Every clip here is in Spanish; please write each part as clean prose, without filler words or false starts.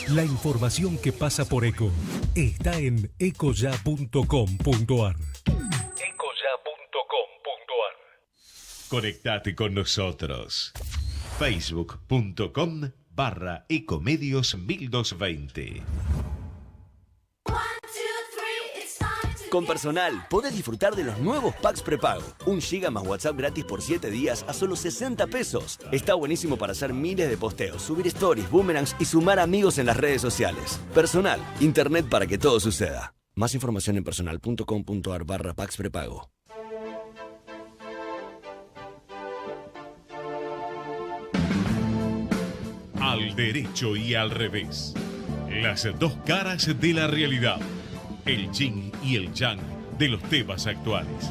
La información que pasa por ECO está en ecoya.com.ar. Ecoya.com.ar. Conectate con nosotros. Facebook.com/Ecomedios 1220. Con Personal podés disfrutar de los nuevos packs prepago. 1 GB más WhatsApp gratis por 7 días a solo 60 pesos. Está buenísimo para hacer miles de posteos, subir stories, boomerangs y sumar amigos en las redes sociales. Personal, internet para que todo suceda. Más información en personal.com.ar/packs prepago. Al derecho y al revés. Las dos caras de la realidad. El yin y el yang de los temas actuales.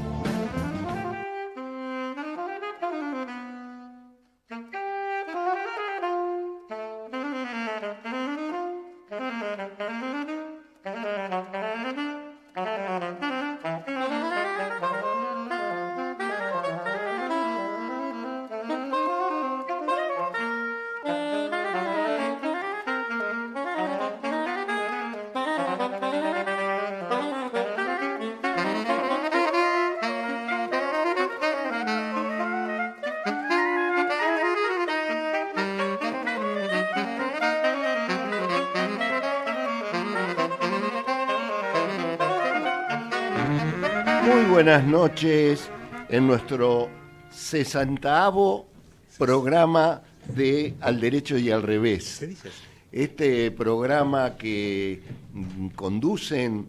Buenas noches en nuestro 60º programa de Al Derecho y al Revés. ¿Qué dices? Este programa que conducen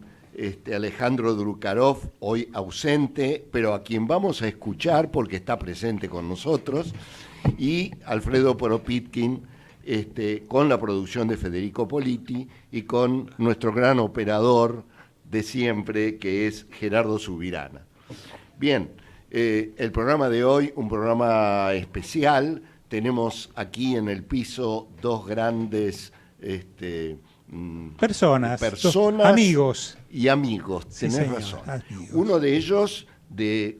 Alejandro Drukarov, hoy ausente, pero a quien vamos a escuchar porque está presente con nosotros, y Alfredo Poropitkin, con la producción de Federico Politi y con nuestro gran operador de siempre, que es Gerardo Subirana. Bien, el programa de hoy, un programa especial. Tenemos aquí en el piso dos grandes personas, amigos y amigos, sí, tenés señor, razón. amigos. Uno de ellos de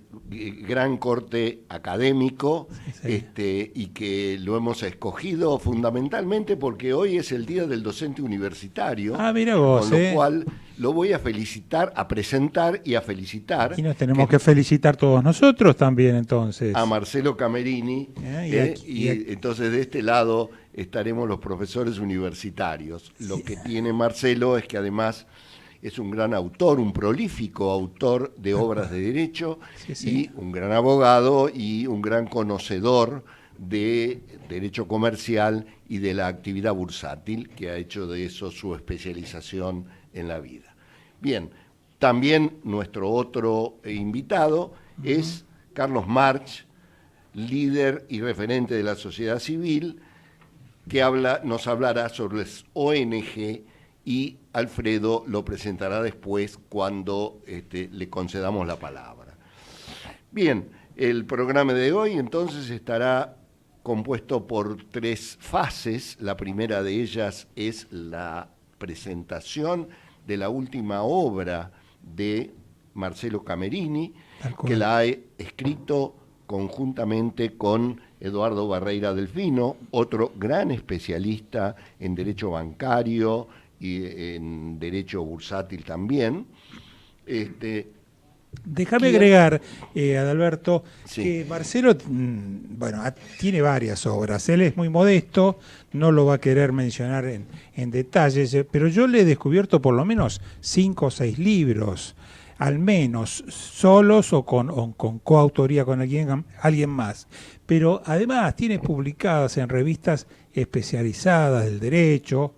gran corte académico, sí. Y que lo hemos escogido fundamentalmente porque hoy es el Día del Docente Universitario. Mira vos, con lo cual lo voy a felicitar, a presentar y a felicitar. Y nos tenemos que felicitar todos nosotros también, entonces. A Marcelo Camerini, y entonces de este lado estaremos los profesores universitarios. Lo que tiene Marcelo es que además es un gran autor, un prolífico autor de obras de derecho, y un gran abogado y un gran conocedor de derecho comercial y de la actividad bursátil, que ha hecho de eso su especialización en la vida. Bien, también nuestro otro invitado es Carlos March, líder y referente de la sociedad civil, que nos hablará sobre las ONG, y Alfredo lo presentará después cuando le concedamos la palabra. Bien, el programa de hoy entonces estará compuesto por 3 fases. La primera de ellas es la presentación de la última obra de Marcelo Camerini, que la ha escrito conjuntamente con Eduardo Barreira Delfino, otro gran especialista en derecho bancario y en derecho bursátil también. Déjame agregar, Adalberto, sí, que Marcelo, tiene varias obras. Él es muy modesto, no lo va a querer mencionar en detalles, pero yo le he descubierto por lo menos 5 o 6 libros, al menos, solos o con coautoría con alguien más. Pero además tiene publicadas en revistas especializadas del derecho,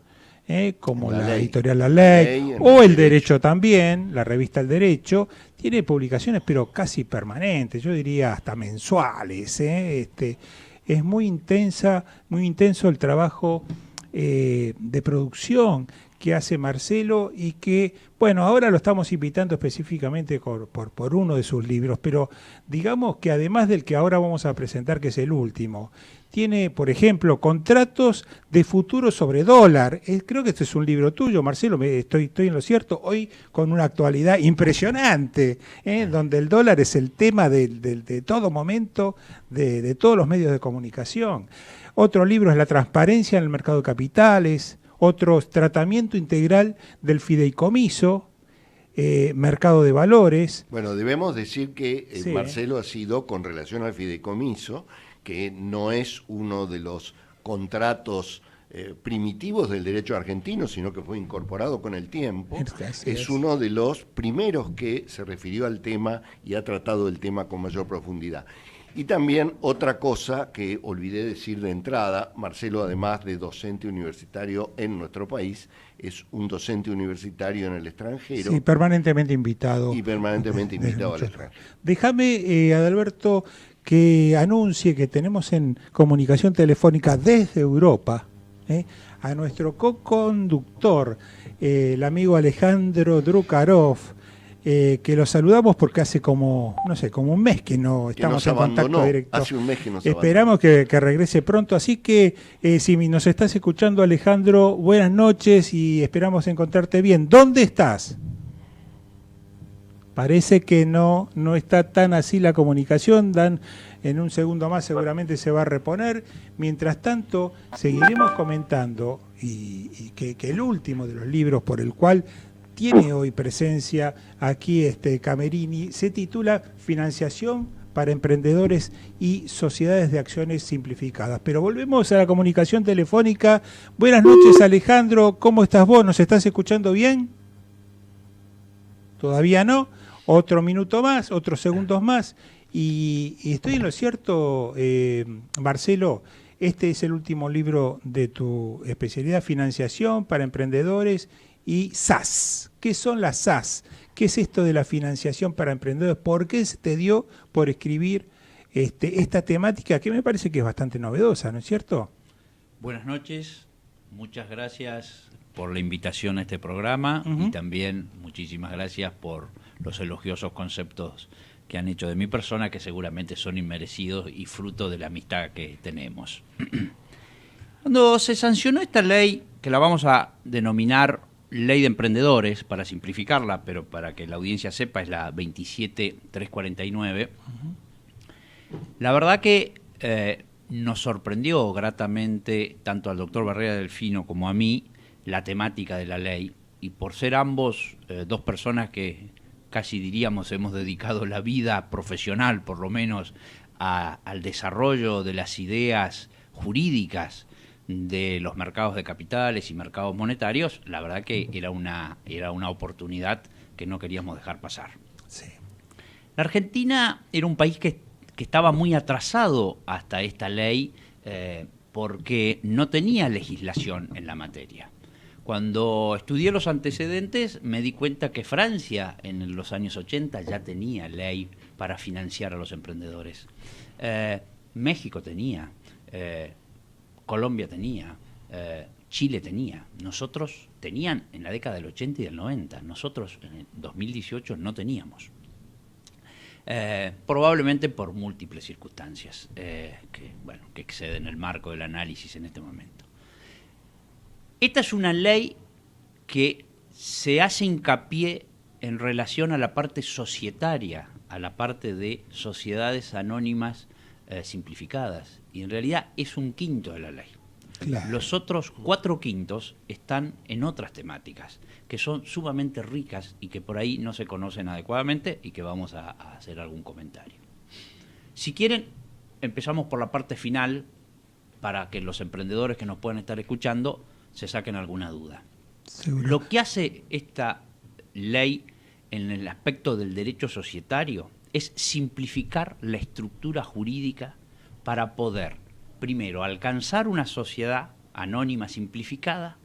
como la editorial La Ley, o El Derecho también, la revista El Derecho. Tiene publicaciones pero casi permanentes, yo diría hasta mensuales. Es muy intenso el trabajo de producción que hace Marcelo, y que, ahora lo estamos invitando específicamente por uno de sus libros, pero digamos que además del que ahora vamos a presentar, que es el último, tiene, por ejemplo, Contratos de futuro sobre dólar. Creo que este es un libro tuyo, Marcelo, estoy en lo cierto, hoy con una actualidad impresionante, donde el dólar es el tema de todo momento, de todos los medios de comunicación. Otro libro es La transparencia en el mercado de capitales, otros tratamiento integral del fideicomiso, mercado de valores. Bueno, debemos decir que Sí. Marcelo ha sido, con relación al fideicomiso, que no es uno de los contratos primitivos del derecho argentino, sino que fue incorporado con el tiempo, es uno de los primeros que se refirió al tema y ha tratado el tema con mayor profundidad. Y también otra cosa que olvidé decir de entrada, Marcelo, además de docente universitario en nuestro país, es un docente universitario en el extranjero. Sí, permanentemente invitado. Y permanentemente invitado al extranjero. Déjame, Adalberto, que anuncie que tenemos en comunicación telefónica desde Europa a nuestro co-conductor, el amigo Alejandro Drukarov, que lo saludamos porque hace como un mes que no estamos en contacto directo. Hace un mes que nos Esperamos que regrese pronto, así que si nos estás escuchando, Alejandro, buenas noches y esperamos encontrarte bien. ¿Dónde estás? Parece que no está tan así la comunicación, Dan, en un segundo más seguramente se va a reponer. Mientras tanto, seguiremos comentando y que el último de los libros por el cual tiene hoy presencia aquí Camerini se titula Financiación para Emprendedores y Sociedades de Acciones Simplificadas. Pero volvemos a la comunicación telefónica. Buenas noches, Alejandro, ¿cómo estás vos? ¿Nos estás escuchando bien? Todavía no. Otro minuto más, otros segundos más. Y estoy en lo cierto, Marcelo, este es el último libro de tu especialidad, Financiación para Emprendedores y SAS. ¿Qué son las SAS? ¿Qué es esto de la financiación para emprendedores? ¿Por qué se te dio por escribir esta temática que me parece que es bastante novedosa, ¿no es cierto? Buenas noches, muchas gracias por la invitación a este programa y también muchísimas gracias por los elogiosos conceptos que han hecho de mi persona, que seguramente son inmerecidos y fruto de la amistad que tenemos. Cuando se sancionó esta ley, que la vamos a denominar Ley de Emprendedores, para simplificarla, pero para que la audiencia sepa, es la 27349, la verdad que nos sorprendió gratamente, tanto al doctor Barrera Delfino como a mí, la temática de la ley, y por ser ambos dos personas que casi diríamos hemos dedicado la vida profesional, por lo menos, al desarrollo de las ideas jurídicas de los mercados de capitales y mercados monetarios, la verdad que era una oportunidad que no queríamos dejar pasar. Sí. La Argentina era un país que estaba muy atrasado hasta esta ley porque no tenía legislación en la materia. Cuando estudié los antecedentes me di cuenta que Francia en los años 80 ya tenía ley para financiar a los emprendedores. México tenía, Colombia tenía, Chile tenía. Nosotros tenían en la década del 80 y del 90. Nosotros en el 2018 no teníamos. Probablemente por múltiples circunstancias que exceden el marco del análisis en este momento. Esta es una ley que se hace hincapié en relación a la parte societaria, a la parte de sociedades anónimas simplificadas, y en realidad es un quinto de la ley. Claro. Los otros 4/5 están en otras temáticas, que son sumamente ricas y que por ahí no se conocen adecuadamente y que vamos a hacer algún comentario. Si quieren, empezamos por la parte final para que los emprendedores que nos puedan estar escuchando se saquen alguna duda. Seguro. Lo que hace esta ley en el aspecto del derecho societario es simplificar la estructura jurídica para poder, primero, alcanzar una sociedad anónima simplificada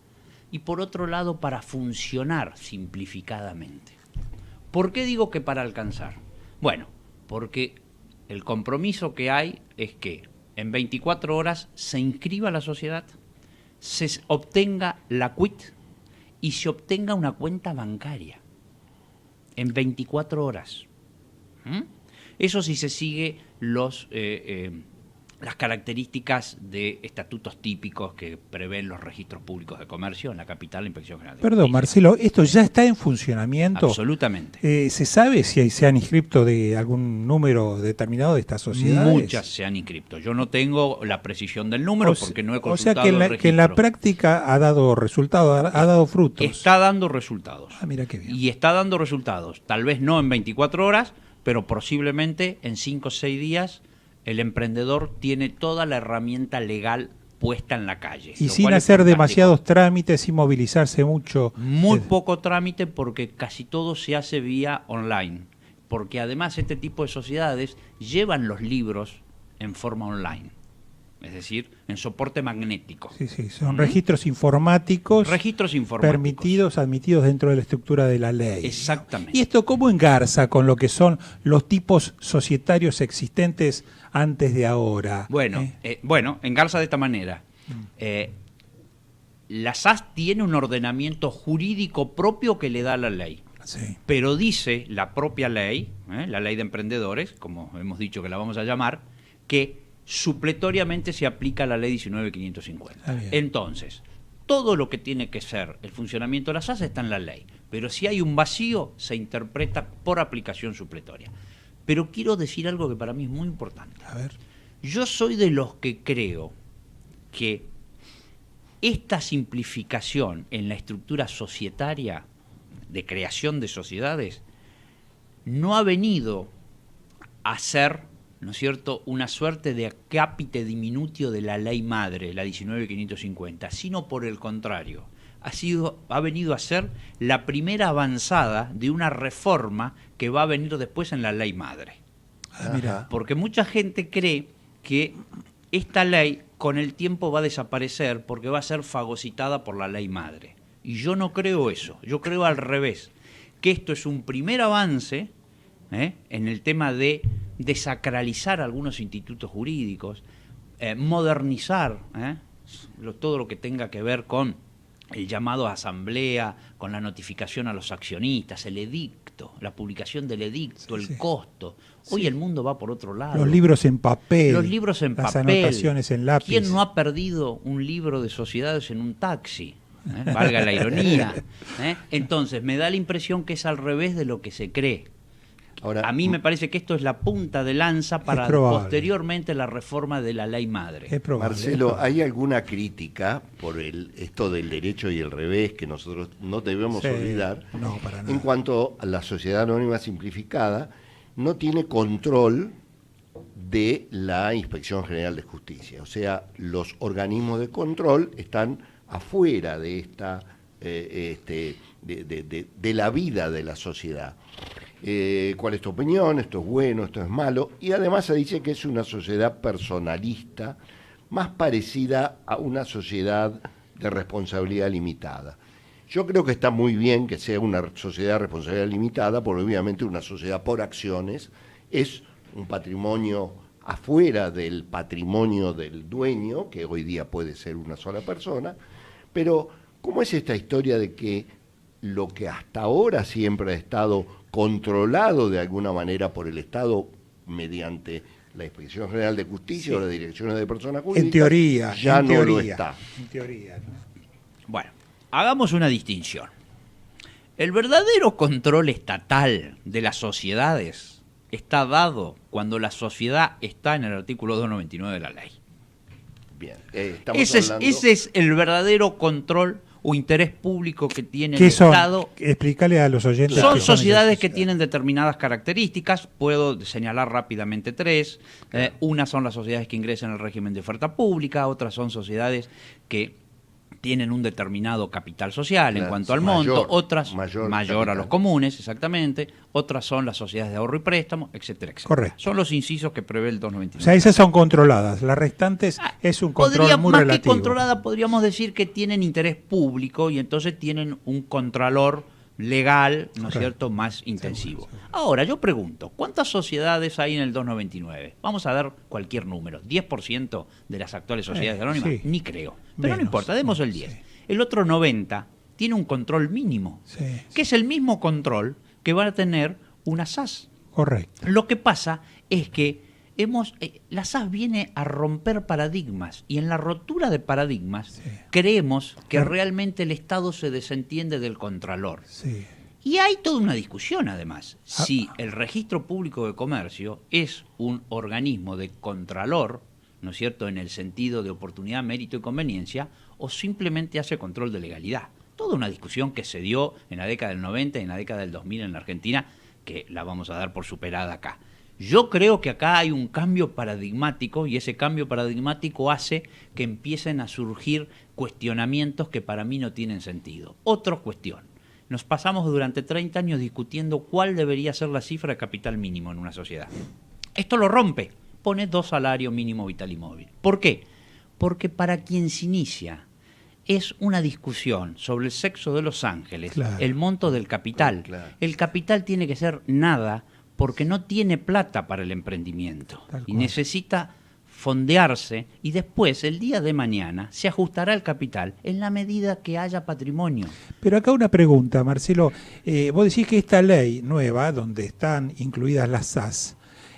y, por otro lado, para funcionar simplificadamente. ¿Por qué digo que para alcanzar? Bueno, porque el compromiso que hay es que en 24 horas se inscriba la sociedad, se obtenga la quit y se obtenga una cuenta bancaria en 24 horas. Eso sí se sigue las características de estatutos típicos que prevén los registros públicos de comercio en la capital, la Inspección General de Perdón, Justicia. Marcelo, ¿esto ya está en funcionamiento? Absolutamente. ¿Se sabe si se han inscrito de algún número determinado de estas sociedades? Muchas se han inscrito. Yo no tengo la precisión del número porque no he consultado o sea que en la registro. práctica ha dado resultados, ha dado frutos. Está dando resultados. Ah, mira qué bien. Y está dando resultados. Tal vez no en 24 horas, pero posiblemente en 5 o 6 días el emprendedor tiene toda la herramienta legal puesta en la calle. Y sin hacer demasiados trámites, sin movilizarse mucho. Muy poco trámite porque casi todo se hace vía online. Porque además este tipo de sociedades llevan los libros en forma online. Es decir, en soporte magnético. Sí, son registros informáticos. Registros informáticos. Admitidos dentro de la estructura de la ley. Exactamente. ¿Y esto cómo engarza con lo que son los tipos societarios existentes antes de ahora? Bueno, engarza de esta manera. La SAS tiene un ordenamiento jurídico propio que le da la ley. Sí. Pero dice la propia ley, la ley de emprendedores, como hemos dicho que la vamos a llamar, que supletoriamente se aplica la ley 19.550. Entonces, todo lo que tiene que ser el funcionamiento de la SAS está en la ley, pero si hay un vacío, se interpreta por aplicación supletoria. Pero quiero decir algo que para mí es muy importante. A ver. Yo soy de los que creo que esta simplificación en la estructura societaria de creación de sociedades no ha venido a ser, ¿no es cierto?, una suerte de capite diminutio de la ley madre, la 19.550, sino por el contrario, ha venido a ser la primera avanzada de una reforma que va a venir después en la ley madre. Mira. Porque mucha gente cree que esta ley con el tiempo va a desaparecer porque va a ser fagocitada por la ley madre. Y yo no creo eso, yo creo al revés, que esto es un primer avance en el tema de desacralizar algunos institutos jurídicos, modernizar todo lo que tenga que ver con el llamado a asamblea, con la notificación a los accionistas, el edicto, la publicación del edicto, el costo. Hoy el mundo va por otro lado. Los libros en papel. Las anotaciones en lápiz. ¿Quién no ha perdido un libro de sociedades en un taxi? Valga la ironía. Entonces, me da la impresión que es al revés de lo que se cree. Ahora, a mí me parece que esto es la punta de lanza para posteriormente la reforma de la ley madre. Marcelo, ¿hay alguna crítica por esto del derecho y el revés que nosotros no debemos olvidar? No, para nada. En cuanto a la sociedad anónima simplificada, no tiene control de la Inspección General de Justicia. O sea, los organismos de control están afuera de esta de la vida de la sociedad. ¿Cuál es tu opinión? ¿Esto es bueno? ¿Esto es malo? Y además se dice que es una sociedad personalista, más parecida a una sociedad de responsabilidad limitada. Yo creo que está muy bien que sea una sociedad de responsabilidad limitada, porque obviamente una sociedad por acciones es un patrimonio afuera del patrimonio del dueño, que hoy día puede ser una sola persona, pero ¿cómo es esta historia de que lo que hasta ahora siempre ha estado controlado de alguna manera por el Estado mediante la Inspección General de Justicia o las direcciones de personas jurídicas, en teoría, ya no lo está? En teoría. Bueno, hagamos una distinción. El verdadero control estatal de las sociedades está dado cuando la sociedad está en el artículo 299 de la ley. Bien, ese es el verdadero control o interés público que tiene el Estado. Explícale a los oyentes. Son sociedades que tienen determinadas características, puedo señalar rápidamente 3. Unas son las sociedades que ingresan al régimen de oferta pública, otras son sociedades que tienen un determinado capital social en cuanto al monto, otras mayor a los comunes, exactamente, otras son las sociedades de ahorro y préstamo, etcétera, etcétera. Correcto. Son los incisos que prevé el 299. O sea, esas son controladas, las restantes es un control muy relativo. Más que controlada, podríamos decir que tienen interés público y entonces tienen un contralor legal, ¿no es cierto?, más intensivo. Ahora, yo pregunto, ¿cuántas sociedades hay en el 299? Vamos a dar cualquier número, ¿10% de las actuales sociedades anónimas? Sí. Ni creo. Pero Menos, no importa, demos el 10. Sí. El otro 90 tiene un control mínimo, que es el mismo control que va a tener una SAS. Correcto. Lo que pasa es que la SAS viene a romper paradigmas, y en la rotura de paradigmas creemos que realmente el Estado se desentiende del Contralor. Sí. Y hay toda una discusión, además, si el Registro Público de Comercio es un organismo de contralor, ¿no es cierto?, en el sentido de oportunidad, mérito y conveniencia, o simplemente hace control de legalidad. Toda una discusión que se dio en la década del 90 y en la década del 2000 en la Argentina, que la vamos a dar por superada acá. Yo creo que acá hay un cambio paradigmático, y ese cambio paradigmático hace que empiecen a surgir cuestionamientos que para mí no tienen sentido. Otra cuestión. Nos pasamos durante 30 años discutiendo cuál debería ser la cifra de capital mínimo en una sociedad. Esto lo rompe, pone 2 salarios mínimo vital y móvil. ¿Por qué? Porque para quien se inicia es una discusión sobre el sexo de los ángeles, el monto del capital. El capital tiene que ser nada porque no tiene plata para el emprendimiento y necesita fondearse, y después, el día de mañana, se ajustará el capital en la medida que haya patrimonio. Pero acá una pregunta, Marcelo. Vos decís que esta ley nueva, donde están incluidas las SAS,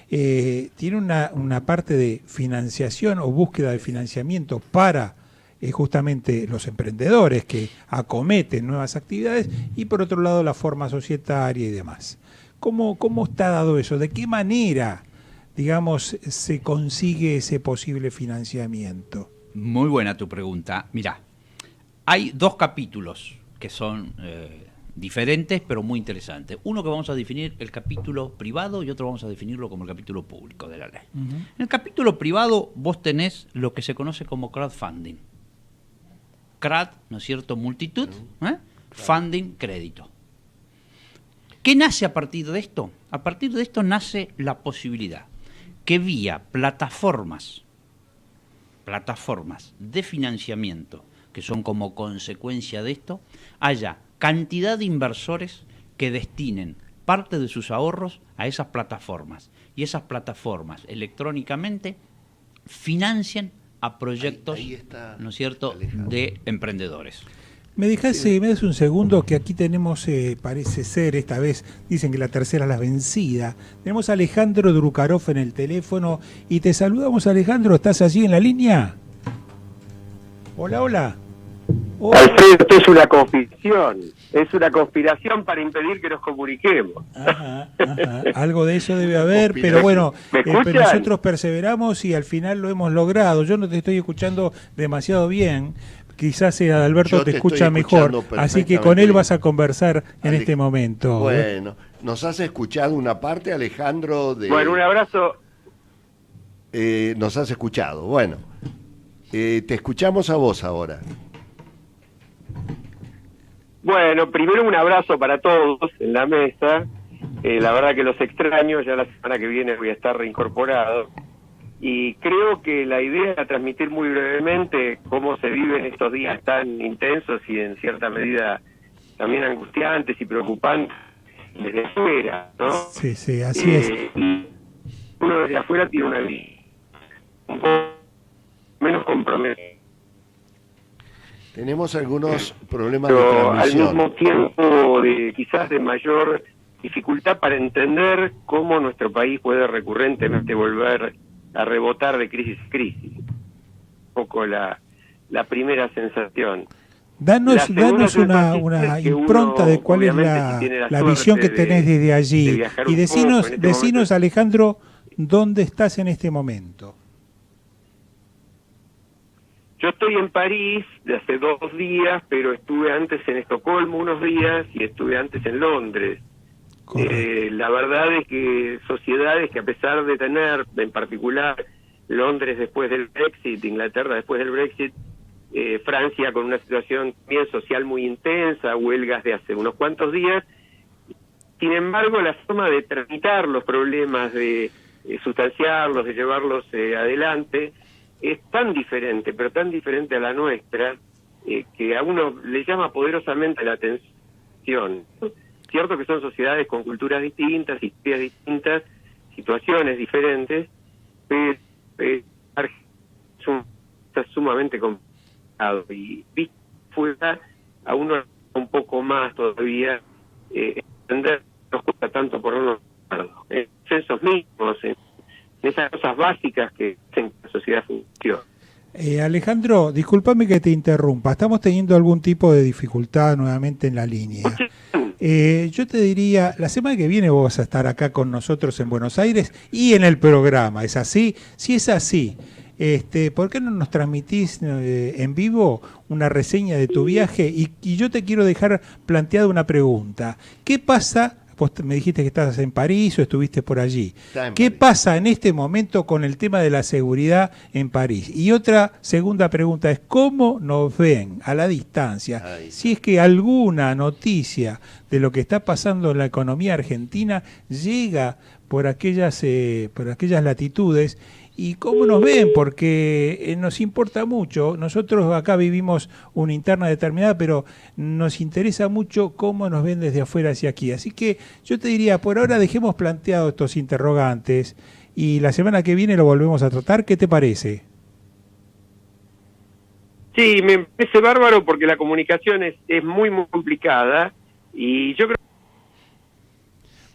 tiene una parte de financiación o búsqueda de financiamiento para justamente los emprendedores que acometen nuevas actividades, y por otro lado la forma societaria y demás. ¿Cómo está dado eso? ¿De qué manera, digamos, se consigue ese posible financiamiento? Muy buena tu pregunta. Mirá, hay 2 capítulos que son diferentes pero muy interesantes. Uno que vamos a definir el capítulo privado y otro vamos a definirlo como el capítulo público de la ley. En el capítulo privado vos tenés lo que se conoce como crowdfunding. CRAD, ¿no es cierto? Multitud, funding, crédito. ¿Qué nace a partir de esto? A partir de esto nace la posibilidad que vía plataformas de financiamiento, que son como consecuencia de esto, haya cantidad de inversores que destinen parte de sus ahorros a esas plataformas, y esas plataformas electrónicamente financian a proyectos, ahí está, ¿no es cierto?, Alejandro, de emprendedores. Me das un segundo, que aquí tenemos, parece ser, esta vez dicen que la tercera es la vencida. Tenemos a Alejandro Drukarov en el teléfono y te saludamos, Alejandro. ¿Estás allí en la línea? Hola, hola. Alfredo, esto es una conspiración para impedir que nos comuniquemos. Ajá. Algo de eso debe haber, pero bueno, pero nosotros perseveramos y al final lo hemos logrado. Yo no te estoy escuchando demasiado bien. Quizás Alberto te escucha mejor, así que con él vas a conversar en este momento. Bueno, ¿nos has escuchado una parte, Alejandro? Bueno, un abrazo. Nos has escuchado, bueno. Te escuchamos a vos ahora. Bueno, primero un abrazo para todos en la mesa. La verdad que los extraño, ya la semana que viene voy a estar reincorporado. Y creo que la idea era transmitir muy brevemente cómo se viven estos días tan intensos y en cierta medida también angustiantes y preocupantes desde afuera, ¿no? Sí, así es. Uno desde afuera tiene una vida un poco menos comprometida. Tenemos algunos problemas de transmisión. Al mismo tiempo, quizás de mayor dificultad para entender cómo nuestro país puede recurrentemente volver a rebotar de crisis en crisis. Un poco la primera sensación. Danos una impronta de cuál es la visión que tenés desde allí. Y decinos, Alejandro, ¿dónde estás en este momento? Yo estoy en París de hace 2 días, pero estuve antes en Estocolmo unos días y estuve antes en Londres. La verdad es que sociedades que, a pesar de tener, en particular, Londres después del Brexit, Inglaterra después del Brexit, Francia con una situación bien social muy intensa, huelgas de hace unos cuantos días, sin embargo la forma de tramitar los problemas, de sustanciarlos, de llevarlos adelante, es tan diferente, pero tan diferente a la nuestra, que a uno le llama poderosamente la atención. Cierto que son sociedades con culturas distintas, historias distintas, situaciones diferentes, pero está sumamente complicado y visto fuera a uno un poco más todavía entender, nos cuesta tanto por unos censos mismos, en esas cosas básicas que hacen que la sociedad funcione. Alejandro, discúlpame que te interrumpa, estamos teniendo algún tipo de dificultad nuevamente en la línea. Yo te diría, la semana que viene vos vas a estar acá con nosotros en Buenos Aires y en el programa, ¿es así? Si es así, ¿por qué no nos transmitís en vivo una reseña de tu viaje? Y yo te quiero dejar planteada una pregunta. ¿Qué pasa? Vos me dijiste que estás en París o estuviste por allí. ¿Qué pasa en este momento con el tema de la seguridad en París? Y otra segunda pregunta es, ¿cómo nos ven a la distancia? Si es que alguna noticia de lo que está pasando en la economía argentina llega por aquellas latitudes, y cómo nos ven, porque nos importa mucho. Nosotros acá vivimos una interna determinada, pero nos interesa mucho cómo nos ven desde afuera hacia aquí. Así que yo te diría, por ahora dejemos planteados estos interrogantes y la semana que viene lo volvemos a tratar. ¿Qué te parece? Sí, me parece bárbaro porque la comunicación es muy, muy complicada y yo creo...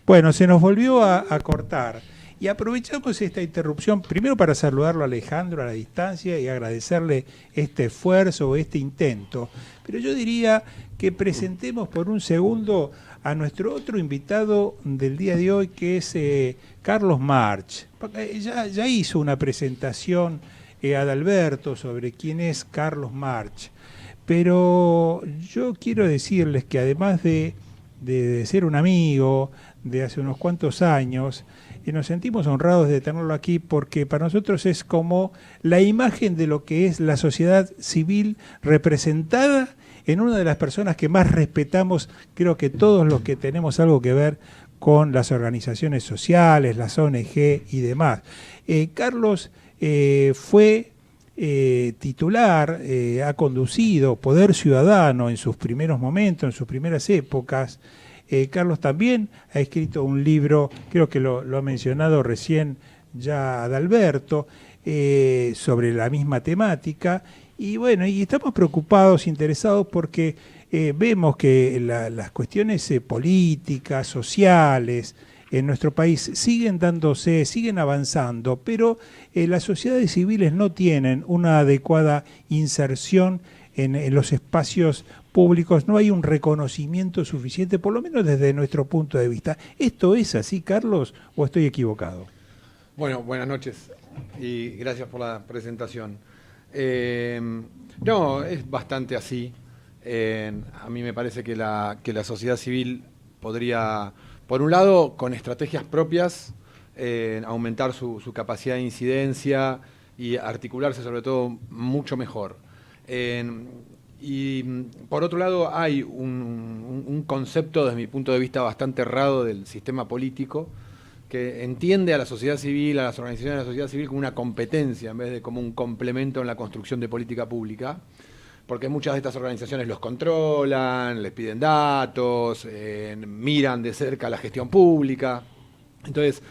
Bueno, se nos volvió a cortar. Y aprovechamos esta interrupción primero para saludarlo a Alejandro a la distancia y agradecerle este esfuerzo o este intento. Pero yo diría que presentemos por un segundo a nuestro otro invitado del día de hoy, que es Carlos March. Ya hizo una presentación Adalberto sobre quién es Carlos March. Pero yo quiero decirles que además de ser un amigo de hace unos cuantos años, nos sentimos honrados de tenerlo aquí porque para nosotros es como la imagen de lo que es la sociedad civil representada en una de las personas que más respetamos, creo que todos los que tenemos algo que ver con las organizaciones sociales, las ONG y demás. Carlos fue titular, ha conducido Poder Ciudadano en sus primeros momentos, en sus primeras épocas. Carlos también ha escrito un libro, creo que lo ha mencionado recién ya Adalberto, sobre la misma temática. Y bueno, y estamos preocupados, interesados, porque vemos que las cuestiones políticas, sociales, en nuestro país siguen dándose, siguen avanzando, pero las sociedades civiles no tienen una adecuada inserción en los espacios públicos, no hay un reconocimiento suficiente, por lo menos desde nuestro punto de vista. ¿Esto es así, Carlos, o estoy equivocado? Bueno, buenas noches y gracias por la presentación. No, es bastante así. A mí me parece que la sociedad civil podría, por un lado, con estrategias propias, aumentar su capacidad de incidencia y articularse sobre todo mucho mejor. Y por otro lado hay un concepto desde mi punto de vista bastante errado del sistema político que entiende a la sociedad civil, a las organizaciones de la sociedad civil como una competencia en vez de como un complemento en la construcción de política pública, porque muchas de estas organizaciones los controlan, les piden datos, miran de cerca la gestión pública. Entonces,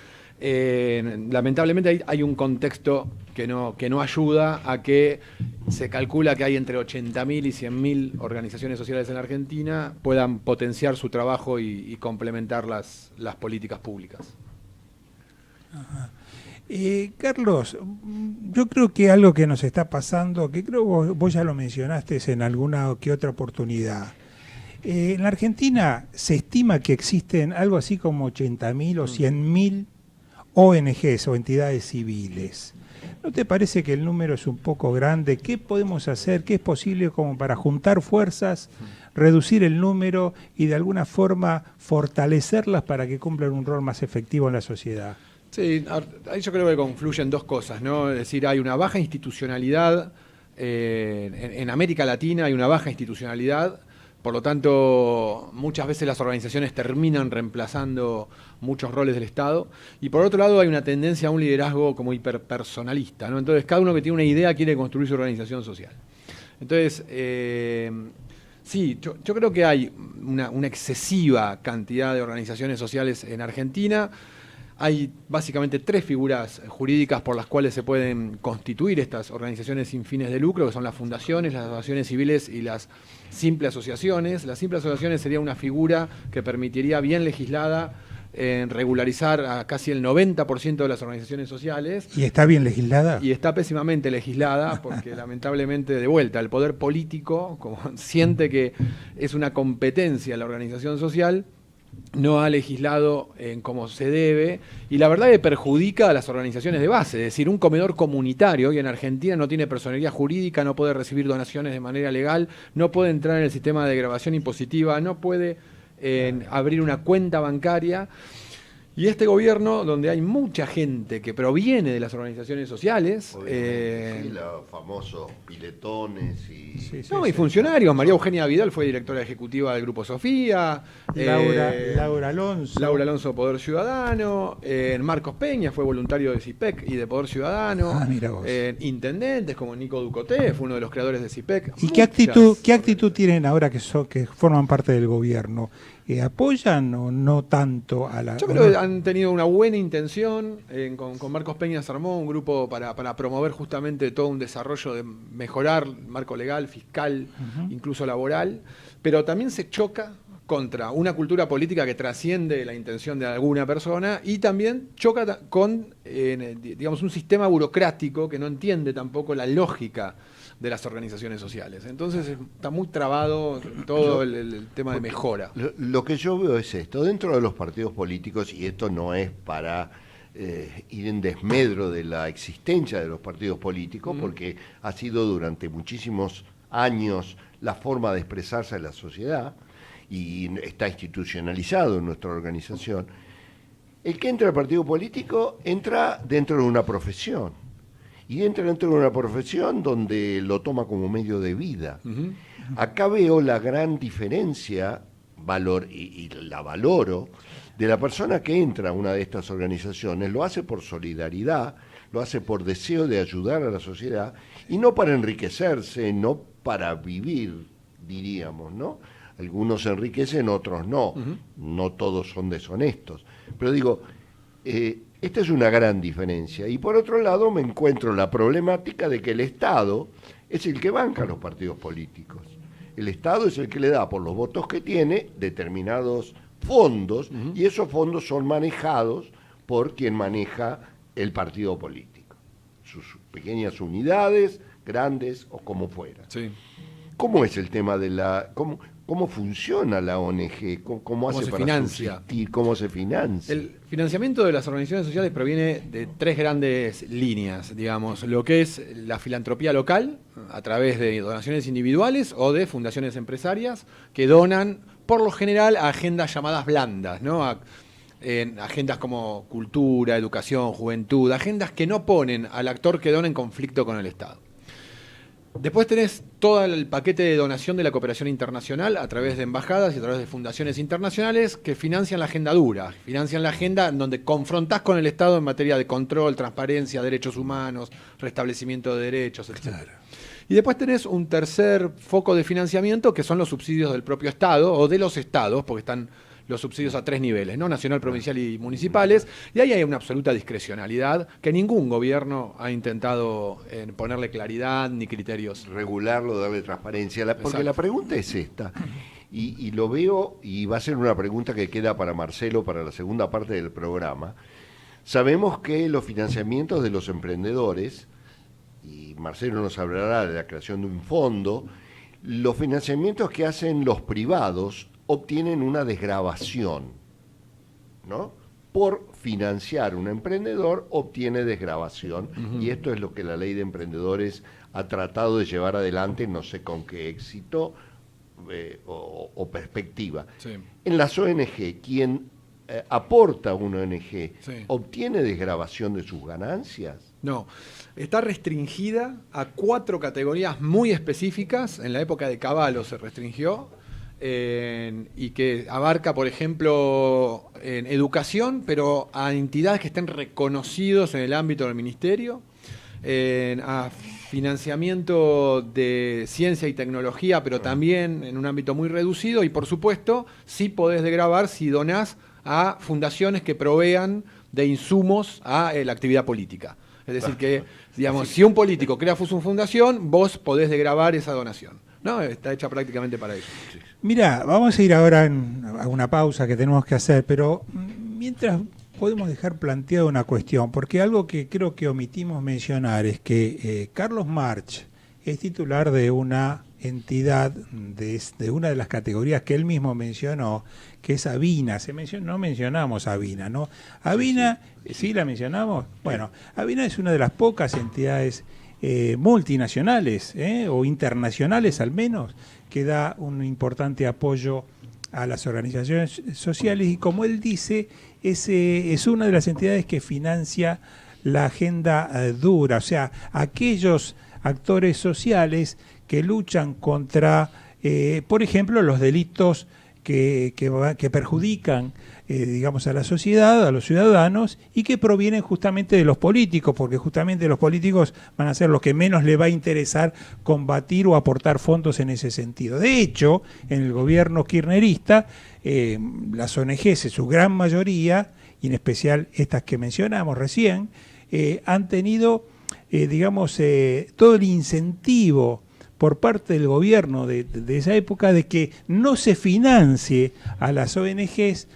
lamentablemente hay un contexto que no ayuda a que se calcula que hay entre 80.000 y 100.000 organizaciones sociales en la Argentina puedan potenciar su trabajo y complementar las políticas públicas. Ajá. Carlos, yo creo que algo que nos está pasando, que creo vos ya lo mencionaste en alguna que otra oportunidad. En la Argentina se estima que existen algo así como 80.000 o 100.000 ONGs o entidades civiles. ¿No te parece que el número es un poco grande? ¿Qué podemos hacer? ¿Qué es posible como para juntar fuerzas, reducir el número y de alguna forma fortalecerlas para que cumplan un rol más efectivo en la sociedad? Sí, ahí yo creo que confluyen dos cosas, ¿no? Es decir, hay una baja institucionalidad, en América Latina hay una baja institucionalidad, por lo tanto, muchas veces las organizaciones terminan reemplazando muchos roles del Estado. Y por otro lado, hay una tendencia a un liderazgo como hiperpersonalista, ¿no? Entonces, cada uno que tiene una idea quiere construir su organización social. Entonces, sí, yo creo que hay una excesiva cantidad de organizaciones sociales en Argentina. Hay básicamente 3 figuras jurídicas por las cuales se pueden constituir estas organizaciones sin fines de lucro, que son las fundaciones, las asociaciones civiles y las simples asociaciones. Las simples asociaciones sería una figura que permitiría, bien legislada, en regularizar a casi el 90% de las organizaciones sociales. ¿Y está bien legislada? Y está pésimamente legislada porque lamentablemente, de vuelta, el poder político, como siente que es una competencia la organización social, no ha legislado en como se debe, y la verdad que perjudica a las organizaciones de base. Es decir, un comedor comunitario, y en Argentina no tiene personería jurídica, no puede recibir donaciones de manera legal, no puede entrar en el sistema de grabación impositiva, no puede abrir una cuenta bancaria. Y este gobierno, donde hay mucha gente que proviene de las organizaciones sociales, sí, los famosos piletones y... y funcionarios. María Eugenia Vidal fue directora ejecutiva del Grupo Sofía. Laura Alonso. Laura Alonso, Poder Ciudadano. Marcos Peña fue voluntario de CIPEC y de Poder Ciudadano. Mira vos. Intendentes como Nico Ducoté, fue uno de los creadores de CIPEC. ¿Y qué actitud tienen ahora que forman parte del gobierno? ¿Apoyan o no tanto a la...? Yo creo que han tenido una buena intención. Con Marcos Peña se armó un grupo para promover justamente todo un desarrollo de mejorar el marco legal, fiscal, incluso laboral, pero también se choca contra una cultura política que trasciende la intención de alguna persona y también choca con digamos, un sistema burocrático que no entiende tampoco la lógica de las organizaciones sociales. Entonces está muy trabado todo el tema de mejora. Lo que yo veo es esto, dentro de los partidos políticos, y esto no es para ir en desmedro de la existencia de los partidos políticos, porque ha sido durante muchísimos años la forma de expresarse en la sociedad, y está institucionalizado en nuestra organización. El que entra al partido político entra dentro de una profesión. Y entra dentro de una profesión donde lo toma como medio de vida. Acá veo la gran diferencia, y la valoro, de la persona que entra a una de estas organizaciones. Lo hace por solidaridad, lo hace por deseo de ayudar a la sociedad, y no para enriquecerse, no para vivir, diríamos, ¿no? Algunos se enriquecen, otros no. No todos son deshonestos. Pero digo... esta es una gran diferencia. Y por otro lado me encuentro la problemática de que el Estado es el que banca a los partidos políticos. El Estado es el que le da por los votos que tiene determinados fondos y esos fondos son manejados por quien maneja el partido político. Sus pequeñas unidades, grandes o como fuera. Sí. ¿Cómo es el tema de la... ¿Cómo funciona la ONG? ¿Cómo hace para subsistir? ¿Cómo se financia? El financiamiento de las organizaciones sociales proviene de tres grandes líneas, digamos. Lo que es la filantropía local, a través de donaciones individuales o de fundaciones empresarias, que donan, por lo general, a agendas llamadas blandas, ¿no? En agendas como cultura, educación, juventud, agendas que no ponen al actor que dona en conflicto con el Estado. Después tenés todo el paquete de donación de la cooperación internacional a través de embajadas y a través de fundaciones internacionales que financian la agenda dura, financian la agenda en donde confrontás con el Estado en materia de control, transparencia, derechos humanos, restablecimiento de derechos, etc. Claro. Y después tenés un tercer foco de financiamiento que son los subsidios del propio Estado o de los estados, porque están los subsidios a tres niveles, ¿no? Nacional, provincial y municipales, y ahí hay una absoluta discrecionalidad que ningún gobierno ha intentado ponerle claridad ni criterios. Regularlo, darle transparencia, porque la pregunta es esta, y lo veo, y va a ser una pregunta que queda para Marcelo para la segunda parte del programa. Sabemos que los financiamientos de los emprendedores, y Marcelo nos hablará de la creación de un fondo, los financiamientos que hacen los privados obtienen una desgravación, ¿no? Por financiar un emprendedor obtiene desgravación, y esto es lo que la ley de emprendedores ha tratado de llevar adelante, no sé con qué éxito o perspectiva. Sí. En las ONG, quien aporta a una ONG, ¿obtiene desgravación de sus ganancias? No, está restringida a 4 categorías muy específicas. En la época de Cavallo se restringió. Y que abarca, por ejemplo, en educación, pero a entidades que estén reconocidos en el ámbito del ministerio, a financiamiento de ciencia y tecnología, pero también en un ámbito muy reducido, y por supuesto, sí podés desgravar si donás a fundaciones que provean de insumos a la actividad política. Es decir, que, digamos, si un político crea su fundación, vos podés desgravar esa donación. No, está hecha prácticamente para eso. Mira, vamos a ir ahora a una pausa que tenemos que hacer, pero mientras podemos dejar planteada una cuestión, porque algo que creo que omitimos mencionar es que Carlos March es titular de una entidad de una de las categorías que él mismo mencionó, que es Avina. No mencionamos Avina, ¿no? Avina, ¿sí la mencionamos? Bueno, Avina es una de las pocas entidades multinacionales, o internacionales al menos, que da un importante apoyo a las organizaciones sociales, y como él dice, es una de las entidades que financia la agenda dura, o sea, aquellos actores sociales que luchan contra, por ejemplo, los delitos que perjudican, digamos, a la sociedad, a los ciudadanos, y que provienen justamente de los políticos, porque justamente los políticos van a ser los que menos les va a interesar combatir o aportar fondos en ese sentido. De hecho, en el gobierno kirchnerista, las ONGs, en su gran mayoría, y en especial estas que mencionamos recién, han tenido, digamos, todo el incentivo por parte del gobierno de esa época de que no se financie a las ONGs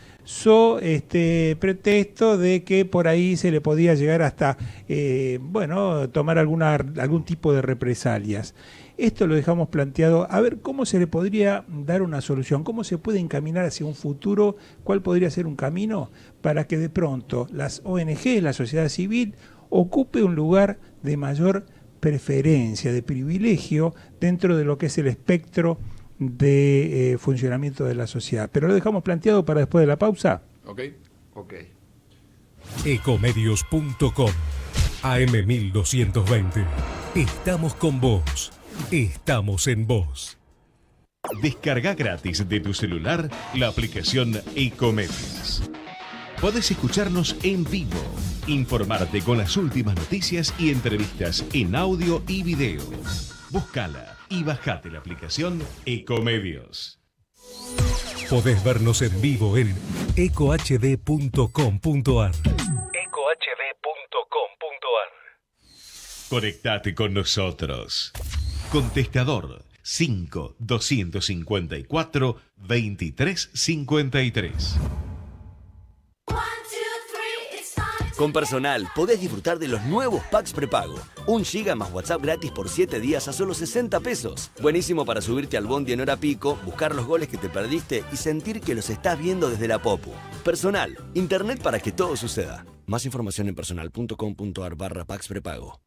pretexto de que por ahí se le podía llegar hasta tomar algún tipo de represalias. Esto lo dejamos planteado, a ver cómo se le podría dar una solución, cómo se puede encaminar hacia un futuro, cuál podría ser un camino para que de pronto las ONG, la sociedad civil, ocupe un lugar de mayor preferencia, de privilegio dentro de lo que es el espectro de funcionamiento de la sociedad. Pero lo dejamos planteado para después de la pausa. Ok. Ecomedios.com AM1220. Estamos con vos. Estamos en vos. Descarga gratis de tu celular la aplicación Ecomedios. Podés escucharnos en vivo, informarte con las últimas noticias y entrevistas en audio y video. Búscala y bajate la aplicación Ecomedios. Podés vernos en vivo en ecohd.com.ar. Conectate con nosotros. Contestador 5-254-2353. Con Personal podés disfrutar de los nuevos packs prepago. 1 GB más WhatsApp gratis por 7 días a solo 60 pesos. Buenísimo para subirte al bondi en hora pico, buscar los goles que te perdiste y sentir que los estás viendo desde la popu. Personal, internet para que todo suceda. Más información en personal.com.ar/packs prepago.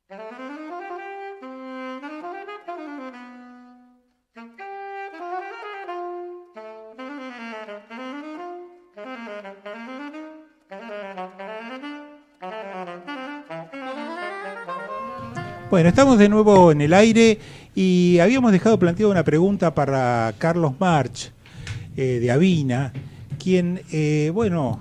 Bueno, estamos de nuevo en el aire y habíamos dejado planteada una pregunta para Carlos March, de Avina, quien,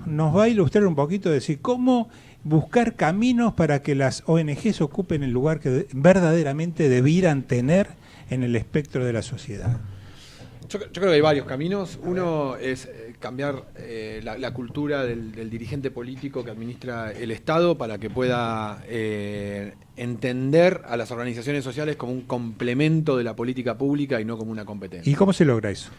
nos va a ilustrar un poquito, decir cómo buscar caminos para que las ONGs ocupen el lugar que verdaderamente debieran tener en el espectro de la sociedad. Yo creo que hay varios caminos. Uno es cambiar la cultura del dirigente político que administra el Estado para que pueda entender a las organizaciones sociales como un complemento de la política pública y no como una competencia. ¿Y cómo se logra eso?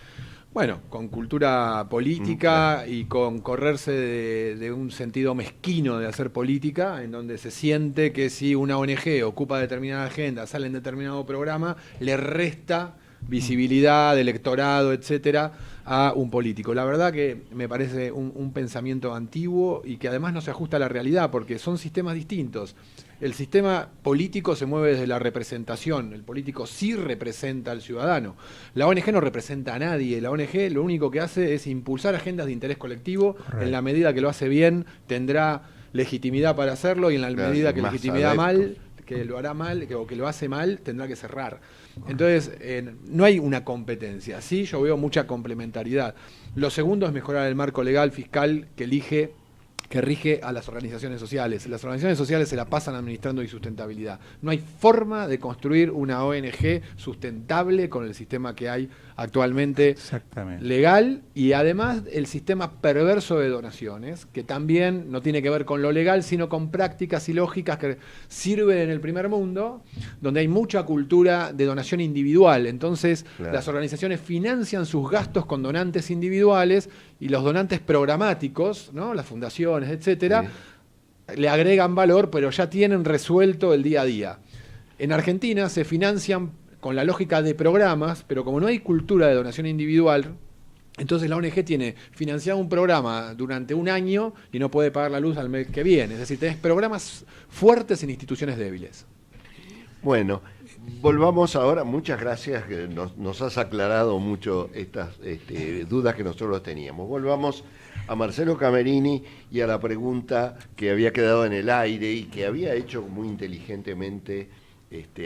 Bueno, con cultura política y con correrse de un sentido mezquino de hacer política, en donde se siente que si una ONG ocupa determinada agenda, sale en determinado programa, le resta visibilidad, electorado, etcétera, a un político. La verdad que me parece un pensamiento antiguo y que además no se ajusta a la realidad, porque son sistemas distintos. El sistema político se mueve desde la representación, el político sí representa al ciudadano. La ONG no representa a nadie, la ONG lo único que hace es impulsar agendas de interés colectivo. Correcto. En la medida que lo hace bien, tendrá legitimidad para hacerlo, y en la medida que legitimidad mal, que lo hará mal, o que lo hace mal, tendrá que cerrar. Entonces, no hay una competencia, sí, yo veo mucha complementariedad. Lo segundo es mejorar el marco legal fiscal que elige que rige a las organizaciones sociales. Las organizaciones sociales se la pasan administrando insustentabilidad. No hay forma de construir una ONG sustentable con el sistema que hay actualmente legal, y además el sistema perverso de donaciones, que también no tiene que ver con lo legal, sino con prácticas y lógicas que sirven en el primer mundo, donde hay mucha cultura de donación individual. Entonces, las organizaciones financian sus gastos con donantes individuales, y los donantes programáticos, ¿no?, las fundaciones, etcétera, le agregan valor, pero ya tienen resuelto el día a día. En Argentina se financian con la lógica de programas, pero como no hay cultura de donación individual, entonces la ONG tiene financiado un programa durante un año y no puede pagar la luz al mes que viene. Es decir, tenés programas fuertes en instituciones débiles. Bueno, volvamos ahora. Muchas gracias, que nos has aclarado mucho estas dudas que nosotros teníamos. Volvamos a Marcelo Camerini y a la pregunta que había quedado en el aire y que había hecho muy inteligentemente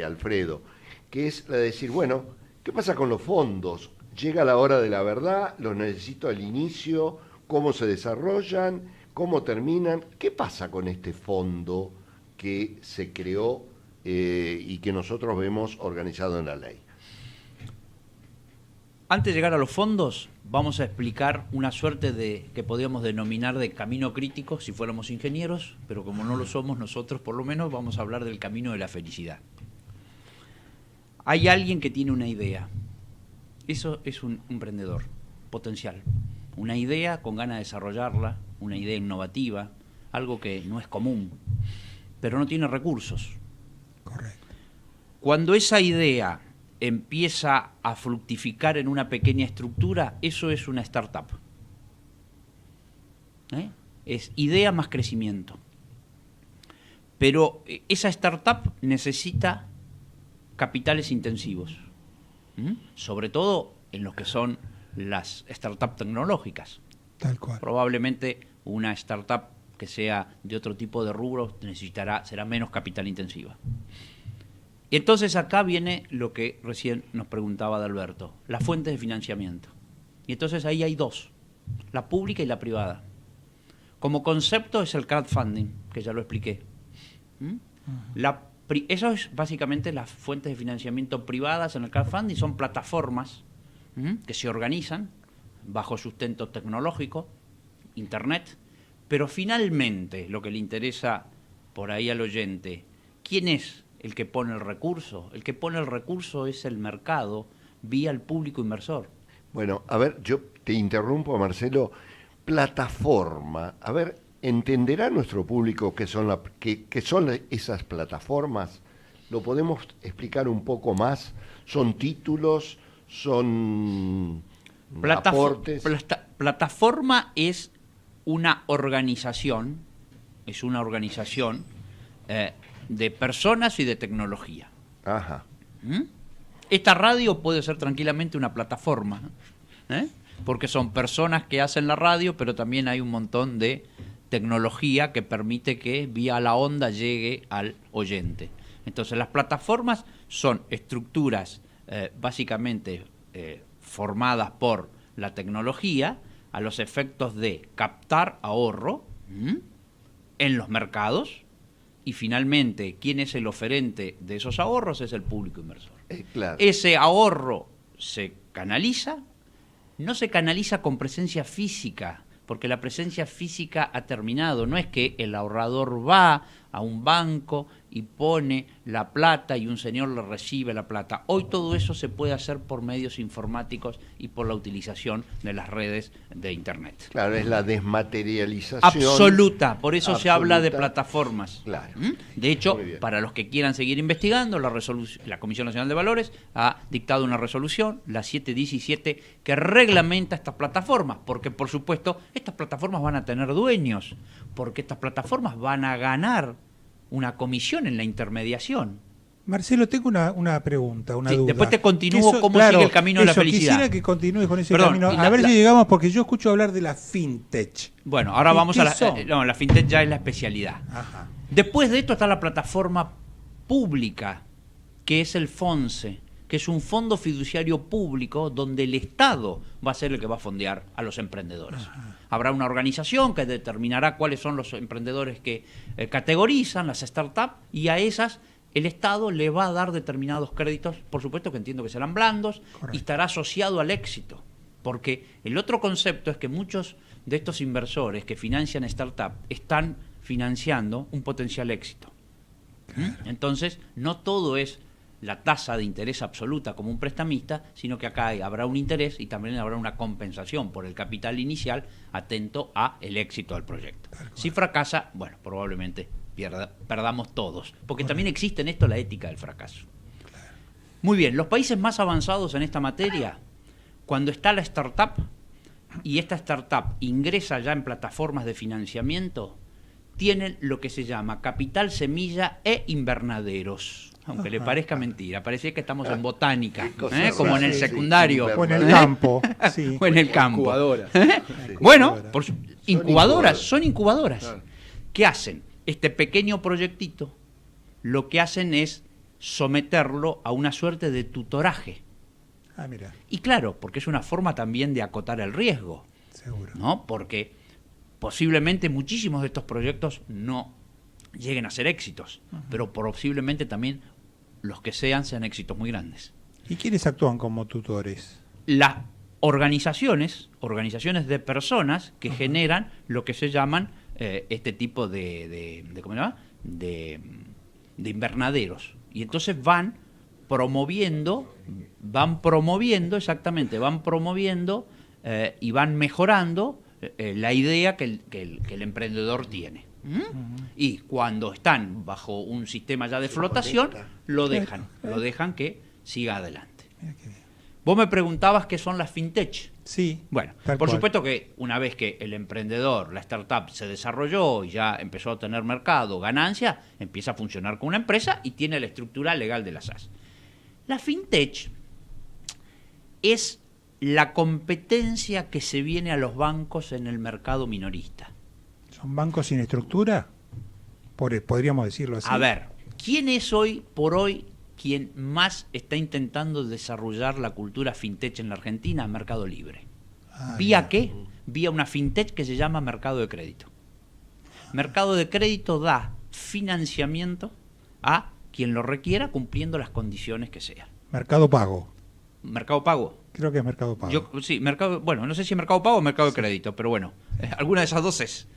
Alfredo, que es la de decir, bueno, ¿qué pasa con los fondos? Llega la hora de la verdad, los necesito al inicio, ¿cómo se desarrollan? ¿Cómo terminan? ¿Qué pasa con este fondo que se creó y que nosotros vemos organizado en la ley? Antes de llegar a los fondos, vamos a explicar una suerte de que podríamos denominar de camino crítico si fuéramos ingenieros, pero como no lo somos nosotros, por lo menos vamos a hablar del camino de la felicidad. Hay alguien que tiene una idea. Eso es un emprendedor potencial. Una idea con ganas de desarrollarla, una idea innovativa, algo que no es común, pero no tiene recursos. Correcto. Cuando esa idea empieza a fructificar en una pequeña estructura, eso es una startup. Es idea más crecimiento. Pero esa startup necesita capitales intensivos, sobre todo en lo que son las startups tecnológicas. Tal cual. Probablemente una startup que sea de otro tipo de rubros será menos capital intensiva. Y entonces acá viene lo que recién nos preguntaba Adalberto, las fuentes de financiamiento. Y entonces ahí hay dos, la pública y la privada. Como concepto es el crowdfunding, que ya lo expliqué. Eso es básicamente las fuentes de financiamiento privadas en el crowdfunding, son plataformas que se organizan bajo sustento tecnológico, internet, pero finalmente lo que le interesa por ahí al oyente, ¿quién es el que pone el recurso? El que pone el recurso es el mercado vía el público inversor. Bueno, a ver, yo te interrumpo, Marcelo. Plataforma, a ver, ¿entenderá nuestro público qué son esas plataformas? ¿Lo podemos explicar un poco más? ¿Son títulos? ¿Son aportes? Plataforma es una organización, de personas y de tecnología. Ajá. Esta radio puede ser tranquilamente una plataforma, porque son personas que hacen la radio, pero también hay un montón de tecnología que permite que vía la onda llegue al oyente. Entonces las plataformas son estructuras básicamente formadas por la tecnología a los efectos de captar ahorro en los mercados, y finalmente ¿quién es el oferente de esos ahorros? Es el público inversor. Claro. Ese ahorro se canaliza, no se canaliza con presencia física, porque la presencia física ha terminado. No es que el ahorrador va a un banco y pone la plata y un señor le recibe la plata. Hoy todo eso se puede hacer por medios informáticos y por la utilización de las redes de Internet. Claro, es la desmaterialización absoluta, por eso se habla de plataformas. Claro. De hecho, para los que quieran seguir investigando, la Comisión Nacional de Valores ha dictado una resolución, la 717, que reglamenta estas plataformas, porque por supuesto estas plataformas van a tener dueños, porque estas plataformas van a ganar una comisión en la intermediación. Marcelo, tengo una pregunta, una duda. Después te continúo cómo sigue el camino de la felicidad. Quisiera que continúes con ese camino. A ver si llegamos, porque yo escucho hablar de la fintech. Bueno, ahora vamos a la fintech ya es la especialidad. Ajá. Después de esto está la plataforma pública, que es el FONSE, que es un fondo fiduciario público donde el Estado va a ser el que va a fondear a los emprendedores. Habrá una organización que determinará cuáles son los emprendedores que categorizan las startups, y a esas el Estado le va a dar determinados créditos, por supuesto que entiendo que serán blandos. Correcto. Y estará asociado al éxito. Porque el otro concepto es que muchos de estos inversores que financian startups están financiando un potencial éxito. Claro. Entonces, no todo es la tasa de interés absoluta como un prestamista, sino que acá habrá un interés y también habrá una compensación por el capital inicial atento a el éxito del proyecto. Si fracasa, bueno, probablemente perdamos todos, porque también existe en esto la ética del fracaso. Claro. Muy bien, los países más avanzados en esta materia, cuando está la startup y esta startup ingresa ya en plataformas de financiamiento, tienen lo que se llama capital semilla e invernaderos. Aunque le parezca mentira, parece que estamos en botánica, como en el secundario. O en el campo. Sí. O en el campo. Incubadoras. Bueno, incubadoras, son incubadoras. Claro. ¿Qué hacen? Este pequeño proyectito, lo que hacen es someterlo a una suerte de tutoraje. Ah, mira. Y claro, porque es una forma también de acotar el riesgo. Seguro. ¿No? Porque posiblemente muchísimos de estos proyectos no lleguen a ser éxitos, pero posiblemente también los que sean éxitos muy grandes. ¿Y quiénes actúan como tutores? Las organizaciones de personas que generan lo que se llaman este tipo ¿cómo se llama? De invernaderos. Y entonces van promoviendo y van mejorando la idea que el emprendedor tiene. Y cuando están bajo un sistema ya de flotación, lo dejan que siga adelante. Vos me preguntabas qué son las fintech. Sí. Bueno, por supuesto que una vez que el emprendedor, la startup se desarrolló y ya empezó a tener mercado, ganancia, empieza a funcionar como una empresa y tiene la estructura legal de las SAS. La fintech es la competencia que se viene a los bancos en el mercado minorista. ¿Son bancos sin estructura? Podríamos decirlo así. A ver, ¿quién es hoy por hoy quien más está intentando desarrollar la cultura fintech en la Argentina? Mercado Libre. ¿Vía qué? Vía una fintech que se llama Mercado de Crédito. Mercado de Crédito da financiamiento a quien lo requiera cumpliendo las condiciones que sean. Mercado Pago. ¿Mercado Pago? Creo que es Mercado Pago. Sí, bueno, no sé si es Mercado Pago o Mercado de Crédito, pero bueno, alguna de esas dos es.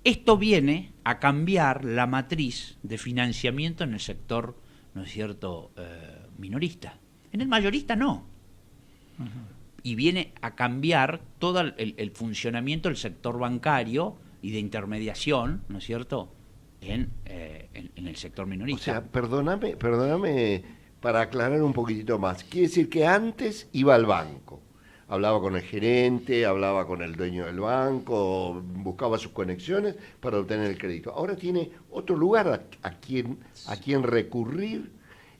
Esto viene a cambiar la matriz de financiamiento en el sector, ¿no es cierto?, minorista. En el mayorista no. Y viene a cambiar todo el funcionamiento del sector bancario y de intermediación, ¿no es cierto?, en el sector minorista. O sea, perdóname para aclarar un poquitito más. Quiere decir que antes iba al banco. Hablaba con el gerente, hablaba con el dueño del banco, buscaba sus conexiones para obtener el crédito. Ahora tiene otro lugar a quien recurrir,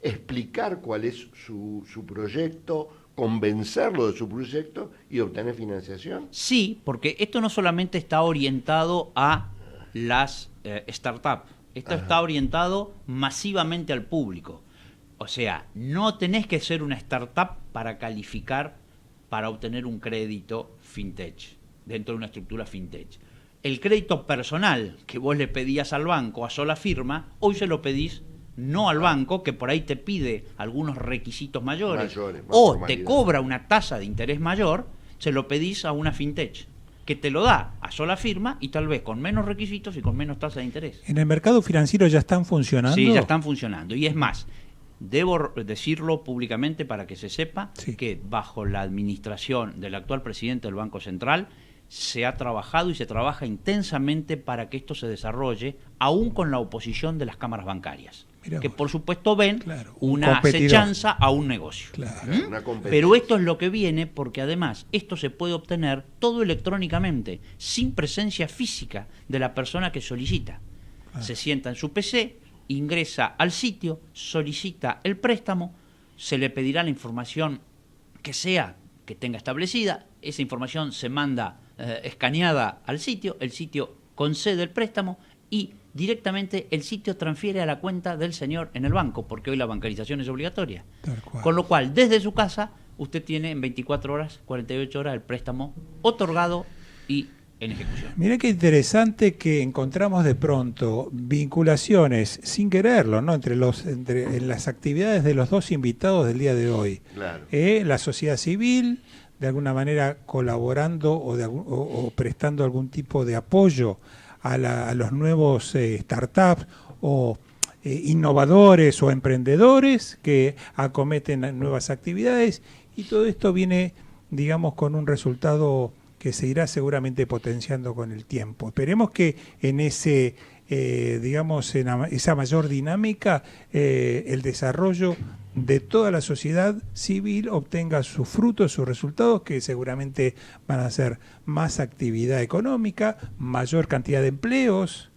explicar cuál es su proyecto, convencerlo de su proyecto y obtener financiación. Sí, porque esto no solamente está orientado a las startups, esto está orientado masivamente al público. O sea, no tenés que ser una startup para calificar para obtener un crédito fintech, dentro de una estructura fintech. El crédito personal que vos le pedías al banco a sola firma, hoy se lo pedís no al banco, que por ahí te pide algunos requisitos mayores o te cobra una tasa de interés mayor, se lo pedís a una fintech, que te lo da a sola firma y tal vez con menos requisitos y con menos tasa de interés. ¿En el mercado financiero ya están funcionando? Sí, ya están funcionando. Y es más, debo decirlo públicamente para que se sepa que bajo la administración del actual presidente del Banco Central se ha trabajado y se trabaja intensamente para que esto se desarrolle, aún con la oposición de las cámaras bancarias, que por supuesto ven una acechanza a un negocio. Pero esto es lo que viene porque además esto se puede obtener todo electrónicamente, sin presencia física de la persona que solicita. Se sienta en su PC, ingresa al sitio, solicita el préstamo, se le pedirá la información que sea que tenga establecida, esa información se manda escaneada al sitio, el sitio concede el préstamo y directamente el sitio transfiere a la cuenta del señor en el banco, porque hoy la bancarización es obligatoria. Tal cual. Con lo cual, desde su casa, usted tiene en 24 horas, 48 horas el préstamo otorgado y en ejecución. Mirá qué interesante que encontramos de pronto vinculaciones, sin quererlo, ¿no? entre las actividades de los dos invitados del día de hoy. Claro. La sociedad civil, de alguna manera colaborando o prestando algún tipo de apoyo a los nuevos startups o innovadores o emprendedores que acometen nuevas actividades, y todo esto viene, digamos, con un resultado que se irá seguramente potenciando con el tiempo. Esperemos que en ese, digamos, en esa mayor dinámica, el desarrollo de toda la sociedad civil obtenga sus frutos, sus resultados, que seguramente van a ser más actividad económica, mayor cantidad de empleos,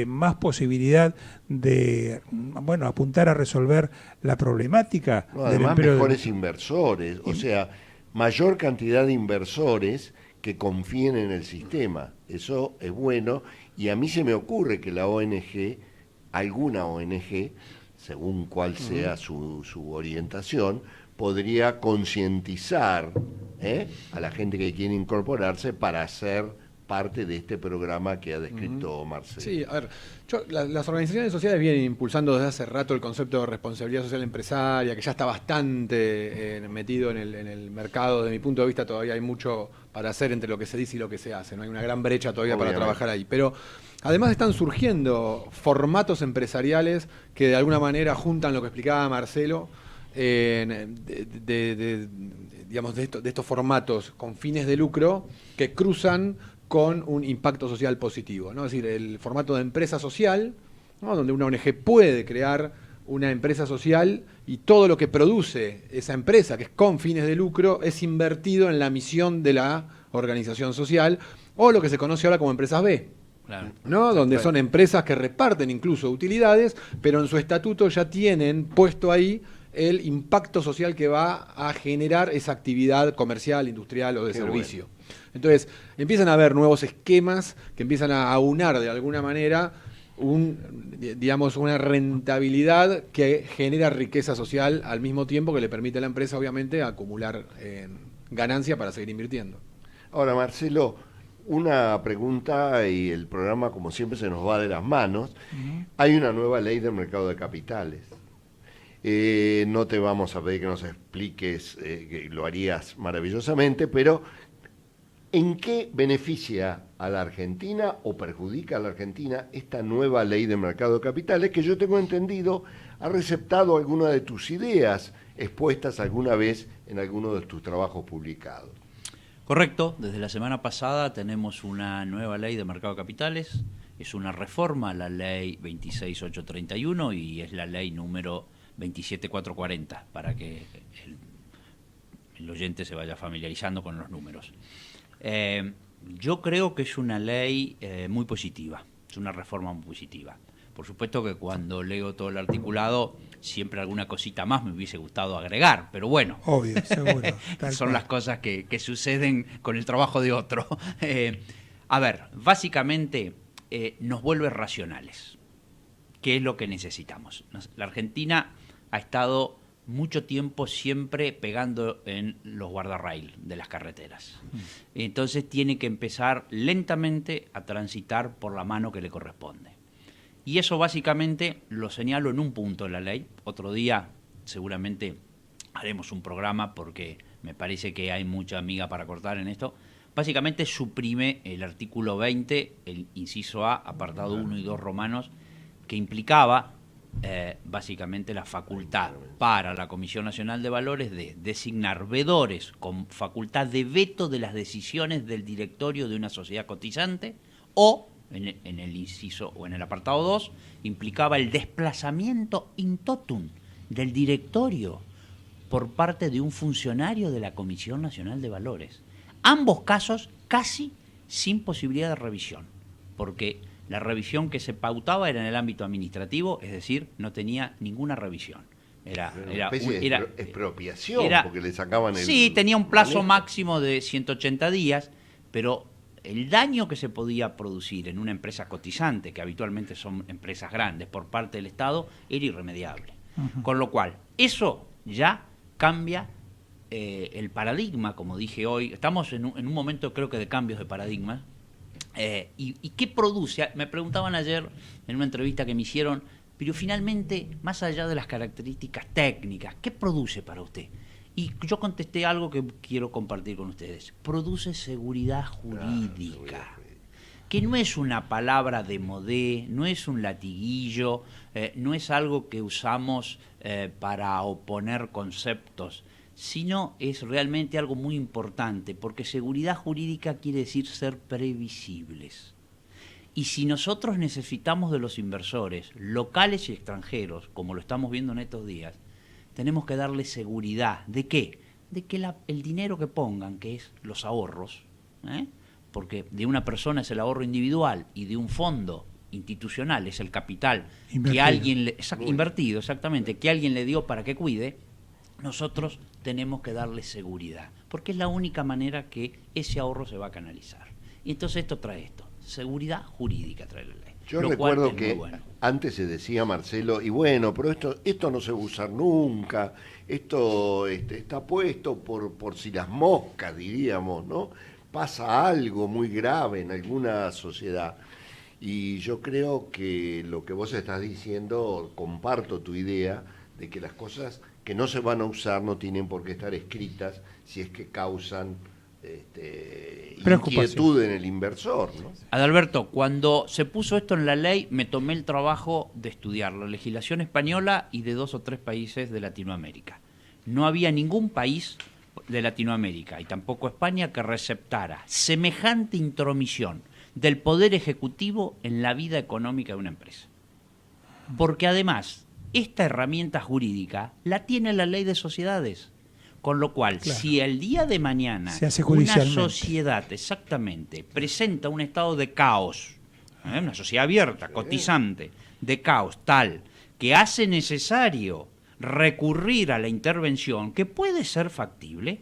más posibilidad de, bueno, apuntar a resolver la problemática del además empleo. Mejores inversores, o sea, mayor cantidad de inversores que confíen en el sistema. Eso es bueno, y a mí se me ocurre que la ONG, alguna ONG, según cuál sea su orientación, podría concientizar a la gente que quiere incorporarse para ser parte de este programa que ha descrito Marcelo. Sí, a ver, las organizaciones sociales vienen impulsando desde hace rato el concepto de responsabilidad social empresaria, que ya está bastante metido en el mercado. Desde mi punto de vista todavía hay mucho para hacer entre lo que se dice y lo que se hace, no hay una gran brecha todavía para trabajar ahí, pero además están surgiendo formatos empresariales que de alguna manera juntan lo que explicaba Marcelo, digamos, de estos formatos con fines de lucro que cruzan con un impacto social positivo, ¿no? Es decir, el formato de empresa social, ¿no? Donde una ONG puede crear una empresa social y todo lo que produce esa empresa, que es con fines de lucro, es invertido en la misión de la organización social, o lo que se conoce ahora como empresas B. Claro. ¿No? Donde son empresas que reparten incluso utilidades, pero en su estatuto ya tienen puesto ahí el impacto social que va a generar esa actividad comercial, industrial o de servicio. Bueno. Entonces, empiezan a haber nuevos esquemas que empiezan a aunar de alguna manera una rentabilidad que genera riqueza social al mismo tiempo que le permite a la empresa, obviamente, acumular ganancia para seguir invirtiendo. Ahora, Marcelo, una pregunta, y el programa, como siempre, se nos va de las manos. Hay una nueva ley del mercado de capitales. No te vamos a pedir que nos expliques, que lo harías maravillosamente, pero ¿en qué beneficia a la Argentina o perjudica a la Argentina esta nueva ley de mercado de capitales, que yo tengo entendido ha receptado alguna de tus ideas expuestas alguna vez en alguno de tus trabajos publicados? Correcto, desde la semana pasada tenemos una nueva ley de mercado de capitales, es una reforma a la ley 26831 y es la ley número 27440, para que el oyente se vaya familiarizando con los números. Yo creo que es una ley muy positiva, es una reforma muy positiva. Por supuesto que cuando leo todo el articulado, siempre alguna cosita más me hubiese gustado agregar, pero bueno. Obvio, seguro. Son las cosas que suceden con el trabajo de otro. A ver, básicamente nos vuelve racionales. ¿Qué es lo que necesitamos? La Argentina ha estado mucho tiempo siempre pegando en los guardarrail de las carreteras. Entonces tiene que empezar lentamente a transitar por la mano que le corresponde. Y eso básicamente lo señalo en un punto de la ley. Otro día seguramente haremos un programa porque me parece que hay mucha miga para cortar en esto. Básicamente suprime el artículo 20, el inciso A, apartado 1 y 2 romanos, que implicaba básicamente la facultad para la Comisión Nacional de Valores de designar veedores con facultad de veto de las decisiones del directorio de una sociedad cotizante, o en el inciso o en el apartado 2 implicaba el desplazamiento in totum del directorio por parte de un funcionario de la Comisión Nacional de Valores. Ambos casos casi sin posibilidad de revisión, porque la revisión que se pautaba era en el ámbito administrativo, es decir, no tenía ninguna revisión. Era una especie de expropiación, porque le sacaban el... Sí, tenía un plazo máximo de 180 días, pero el daño que se podía producir en una empresa cotizante, que habitualmente son empresas grandes, por parte del Estado, era irremediable. Con lo cual, eso ya cambia el paradigma, como dije hoy. Estamos en un momento, creo que, de cambios de paradigma. ¿Y qué produce? Me preguntaban ayer en una entrevista que me hicieron, pero finalmente, más allá de las características técnicas, ¿qué produce para usted? Y yo contesté algo que quiero compartir con ustedes. Produce seguridad jurídica, que no es una palabra de modé, no es un latiguillo, no es algo que usamos para oponer conceptos, sino es realmente algo muy importante, porque seguridad jurídica quiere decir ser previsibles. Y si nosotros necesitamos de los inversores, locales y extranjeros, como lo estamos viendo en estos días, tenemos que darle seguridad. ¿De qué? De que el dinero que pongan, que es los ahorros, porque de una persona es el ahorro individual y de un fondo institucional es el capital invertido. Que alguien invertido, exactamente, que alguien le dio para que cuide, nosotros tenemos que darle seguridad, porque es la única manera que ese ahorro se va a canalizar. Y entonces esto trae esto, seguridad jurídica trae la ley. Yo recuerdo que antes se decía, Marcelo, y bueno, pero esto no se va a usar nunca, esto está puesto por si las moscas, diríamos, ¿no? Pasa algo muy grave en alguna sociedad. Y yo creo que lo que vos estás diciendo, comparto tu idea de que las cosas que no se van a usar no tienen por qué estar escritas si es que causan inquietud en el inversor, ¿no? Adalberto, cuando se puso esto en la ley, me tomé el trabajo de estudiar la legislación española y de 2 o 3 países de Latinoamérica. No había ningún país de Latinoamérica, y tampoco España, que receptara semejante intromisión del Poder Ejecutivo en la vida económica de una empresa. Porque además, esta herramienta jurídica la tiene la ley de sociedades. Con lo cual, claro, si el día de mañana una sociedad exactamente presenta un estado de caos, una sociedad abierta, cotizante, de caos tal, que hace necesario recurrir a la intervención, que puede ser factible,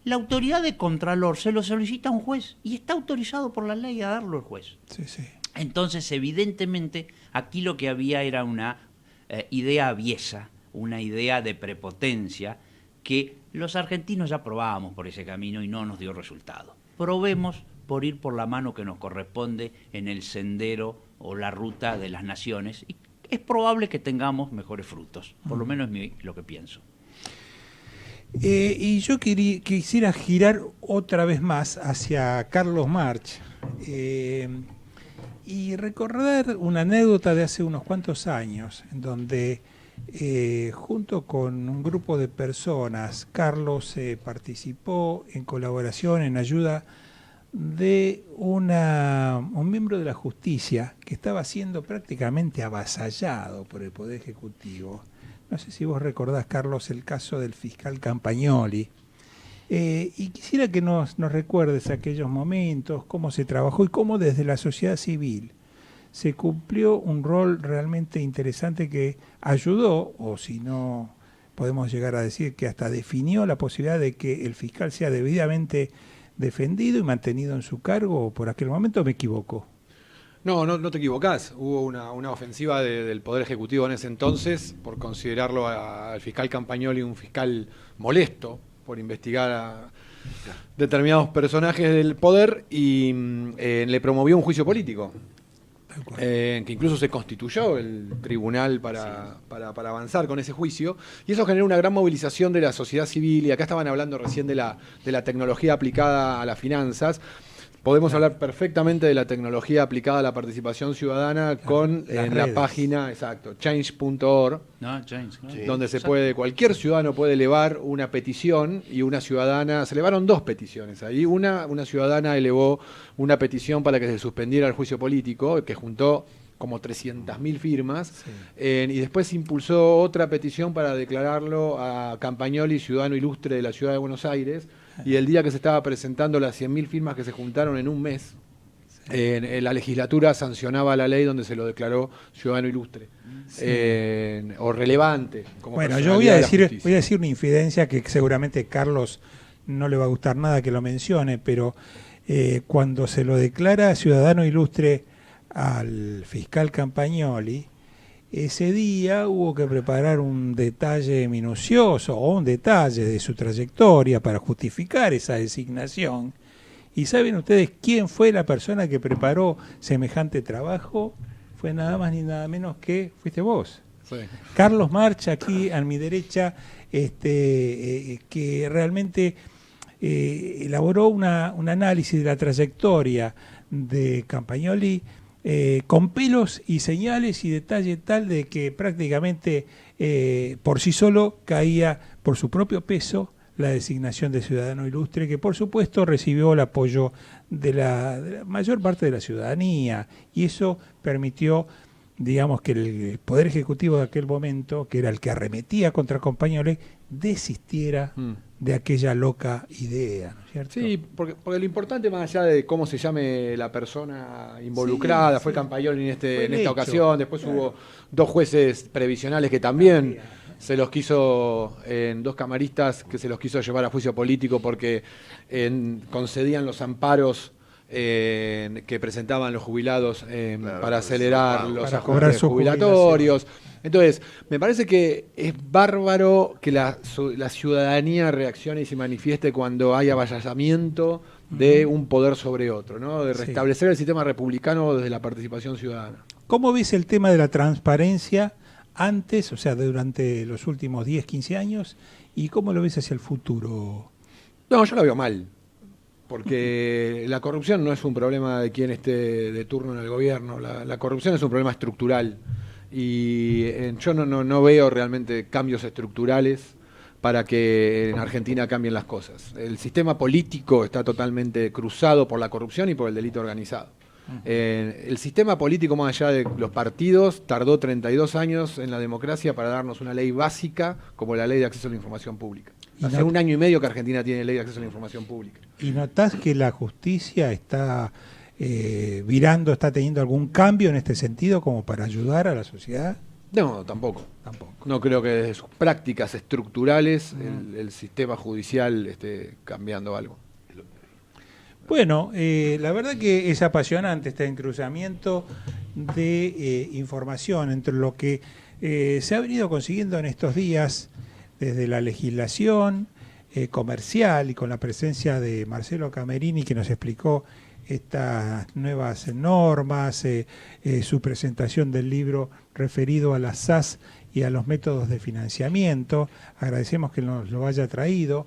la autoridad de Contralor se lo solicita a un juez y está autorizado por la ley a darlo al juez. Sí, sí. Entonces, evidentemente, aquí lo que había era una idea aviesa, una idea de prepotencia, que los argentinos ya probábamos por ese camino y no nos dio resultado. Probemos por ir por la mano que nos corresponde en el sendero o la ruta de las naciones, y es probable que tengamos mejores frutos, por lo menos es lo que pienso. Y yo quisiera girar otra vez más hacia Carlos March y recordar una anécdota de hace unos cuantos años, en donde junto con un grupo de personas, Carlos participó en colaboración, en ayuda de un miembro de la justicia que estaba siendo prácticamente avasallado por el Poder Ejecutivo. No sé si vos recordás, Carlos, el caso del fiscal Campagnoli. Y quisiera que nos recuerdes aquellos momentos, cómo se trabajó y cómo desde la sociedad civil se cumplió un rol realmente interesante que ayudó, o si no, podemos llegar a decir que hasta definió la posibilidad de que el fiscal sea debidamente defendido y mantenido en su cargo. ¿Por aquel momento me equivoco? No te equivocás. Hubo una ofensiva del Poder Ejecutivo en ese entonces por considerarlo al fiscal Campagnoli un fiscal molesto, por investigar a determinados personajes del poder, y le promovió un juicio político. Que incluso se constituyó el tribunal para avanzar con ese juicio, y eso generó una gran movilización de la sociedad civil. Y acá estaban hablando recién de la tecnología aplicada a las finanzas. Podemos hablar perfectamente de la tecnología aplicada a la participación ciudadana con la página, exacto, change.org, donde cualquier ciudadano puede elevar una petición, y una ciudadana, se elevaron 2 peticiones ahí. Una ciudadana elevó una petición para que se suspendiera el juicio político, que juntó como 300.000 firmas, y después impulsó otra petición para declararlo a Campagnoli ciudadano ilustre de la ciudad de Buenos Aires. Y el día que se estaba presentando las 100.000 firmas que se juntaron en un mes, la legislatura sancionaba la ley donde se lo declaró ciudadano ilustre, o relevante. Como bueno, yo voy a decir una infidencia que seguramente Carlos no le va a gustar nada que lo mencione, pero cuando se lo declara ciudadano ilustre al fiscal Campagnoli, ese día hubo que preparar un detalle minucioso o un detalle de su trayectoria para justificar esa designación. ¿Y saben ustedes quién fue la persona que preparó semejante trabajo? Fue nada más ni nada menos que fuiste vos. Sí. Carlos March, aquí a mi derecha, que realmente elaboró un análisis de la trayectoria de Campagnoli con pelos y señales y detalle tal de que prácticamente por sí solo caía por su propio peso la designación de ciudadano ilustre, que por supuesto recibió el apoyo de la mayor parte de la ciudadanía, y eso permitió, digamos, que el Poder Ejecutivo de aquel momento, que era el que arremetía contra Campagnoli, desistiera de aquella loca idea, ¿no es cierto? Sí, porque lo importante, más allá de cómo se llame la persona involucrada, fue Campagnoli en esta ocasión, después hubo 2 jueces previsionales que también se los quiso, dos camaristas que se los quiso llevar a juicio político porque concedían los amparos que presentaban los jubilados para acelerar los ajustes jubilatorios. Entonces, me parece que es bárbaro que la ciudadanía reaccione y se manifieste cuando hay avasallamiento de un poder sobre otro, ¿no? De restablecer el sistema republicano desde la participación ciudadana. ¿Cómo ves el tema de la transparencia antes, o sea, durante los últimos 10, 15 años, y cómo lo ves hacia el futuro? No, yo lo veo mal, porque la corrupción no es un problema de quien esté de turno en el gobierno, la corrupción es un problema estructural, y yo no veo realmente cambios estructurales para que en Argentina cambien las cosas. El sistema político está totalmente cruzado por la corrupción y por el delito organizado. El sistema político, más allá de los partidos, tardó 32 años en la democracia para darnos una ley básica como la ley de acceso a la información pública. Hace 1 año y medio que Argentina tiene ley de acceso a la información pública. ¿Y notás que la justicia está virando, está teniendo algún cambio en este sentido como para ayudar a la sociedad? No, tampoco. No creo que desde sus prácticas estructurales el sistema judicial esté cambiando algo. Bueno, la verdad que es apasionante este encruzamiento de información entre lo que se ha venido consiguiendo en estos días desde la legislación comercial y con la presencia de Marcelo Camerini, que nos explicó estas nuevas normas, su presentación del libro referido a las SAS y a los métodos de financiamiento. Agradecemos que nos lo haya traído.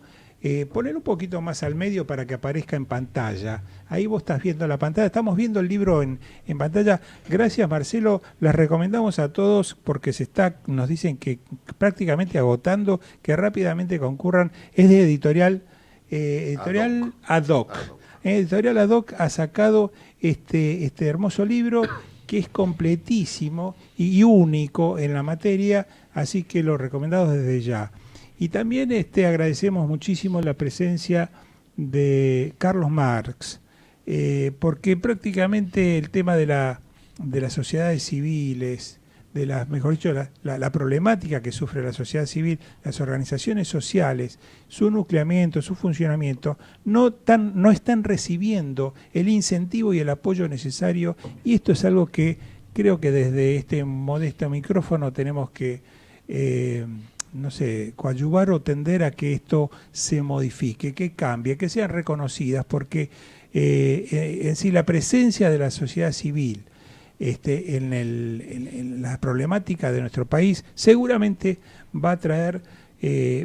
Poner un poquito más al medio para que aparezca en pantalla. Ahí vos estás viendo la pantalla, estamos viendo el libro en pantalla. Gracias, Marcelo, las recomendamos a todos porque nos dicen que prácticamente agotando, que rápidamente concurran. Es de editorial Ad Hoc. Editorial Ad Hoc ha sacado este hermoso libro que es completísimo y único en la materia, así que lo recomendamos desde ya. Y también agradecemos muchísimo la presencia de Carlos Marx, porque prácticamente el tema de las sociedades civiles, mejor dicho, la problemática que sufre la sociedad civil, las organizaciones sociales, su nucleamiento, su funcionamiento, no están recibiendo el incentivo y el apoyo necesario, y esto es algo que creo que desde este modesto micrófono tenemos que coadyuvar o tender a que esto se modifique, que cambie, que sean reconocidas, porque en sí la presencia de la sociedad civil en la problemática de nuestro país seguramente va a traer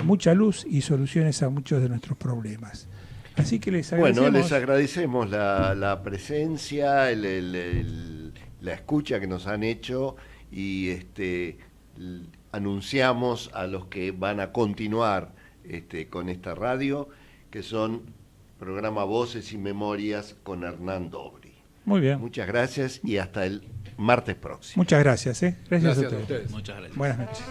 mucha luz y soluciones a muchos de nuestros problemas. Así que les agradecemos. Bueno, les agradecemos la presencia, la escucha que nos han hecho y anunciamos a los que van a continuar con esta radio, que son programa Voces y Memorias con Hernán Dobri. Muy bien. Muchas gracias y hasta el martes próximo. Muchas gracias. Gracias a ustedes. Muchas gracias. Buenas noches.